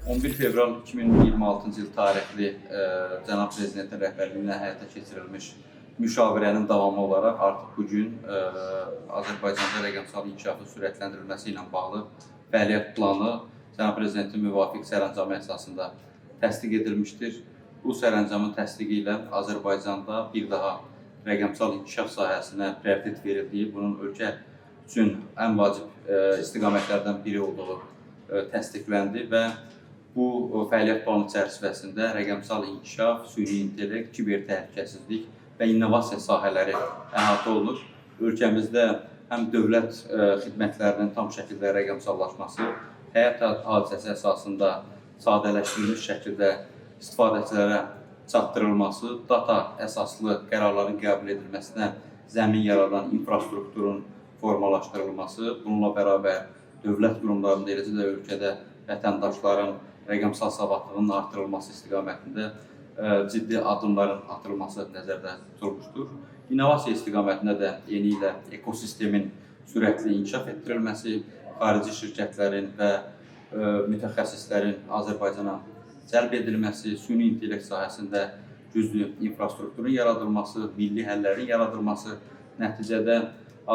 11 fevral 2026-cı il tarixli Cənab Prezidentin rəhbərliyinə həyata keçirilmiş müşavirənin davamı olaraq artıq bu gün Azərbaycanda rəqəmsal inkişafın sürətləndirilməsi ilə bağlı fəaliyyət planı Cənab Prezidentin müvafiq sərəncamı əsasında təsdiq edilmişdir. Bu sərəncamın təsdiqi ilə Azərbaycanda bir daha rəqəmsal inkişaf sahəsinə prioritet verildiyi, bunun ölkə üçün ən vacib istiqamətlərdən biri olduğu təsdiqləndi və bu fəaliyyət planı çərçivəsində rəqəmsal inkişaf, süni intellekt, kiber təhlükəsizlik və innovasiya sahələri əhatə olunur. Ölkəmizdə həm dövlət xidmətlərinin tam şəkildə rəqəmsallaşması, həyat hadisəsi əsasında sadələşdirilmiş şəkildə istifadəçilərə çatdırılması, data əsaslı qərarların qəbul edilməsinə zəmin yaradan infrastrukturun formalaşdırılması, bununla bərabər dövlət qurumlarında, eləcə də ölkədə vətəndaşların rəqəmsal savadlığının artırılması istiqamətində ciddi addımların atılması nəzərdə tutulmuşdur. İnnovasiya istiqamətində də yeni ilə ekosistemin sürətli inkişaf etdirilməsi, xarici şirkətlərin və mütəxəssislərin Azərbaycana cəlb edilməsi, süni intellekt sahəsində güclü infrastrukturun yaradılması, milli həllərin yaradılması, nəticədə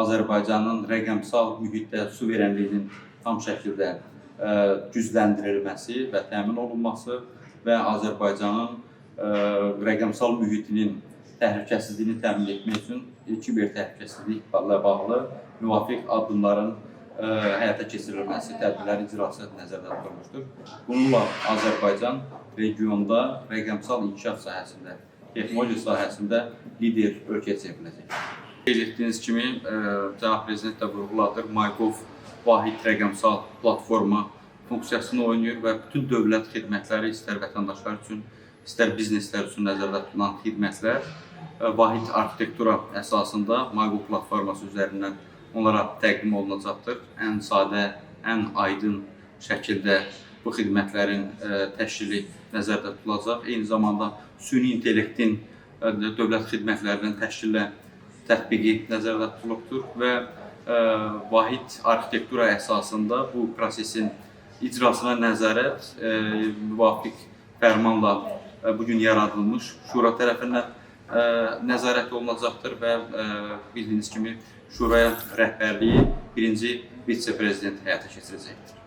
Azərbaycanın rəqəmsal mühitdə suverenliyinin tam şəkildə gücləndirilməsi və təmin olunması və Azərbaycanın rəqəmsal mühitinin təhlükəsizliyini təmin etmək üçün kiber təhlükəsizliklə bağlı müvafiq addımların həyata keçirilməsi, tədbirlərin icrası nəzərdə tutulmuşdur. Bununla Azərbaycan regionda rəqəmsal inkişaf sahəsində, texnologiya sahəsində lider ölkəyə çevriləcək. Qeyd etdiyiniz kimi, Cənab Prezident də vurğuladır, MyGov vahid rəqəmsal platforma funksiyasını oynayır və bütün dövlət xidmətləri, istər vətəndaşlar üçün, istər bizneslər üçün nəzərdə tutulan xidmətlər vahid arxitektura əsasında MyGov platforması üzərindən onlara təqdim olunacaqdır. Ən sadə, ən aydın şəkildə bu xidmətlərin təşkili nəzərdə tutulacaq. Eyni zamanda süni intellektin dövlət xidmətlərinin təşkilə tətbiqi nəzərdə tutulubdur və vahid arxitektura əsasında bu prosesin icrasına nəzarət müvafiq fərmanla bugün yaradılmış Şura tərəfindən nəzarət olunacaqdır və bildiyiniz kimi Şuraya rəhbərliyi birinci vitse-prezident həyata keçirəcəkdir.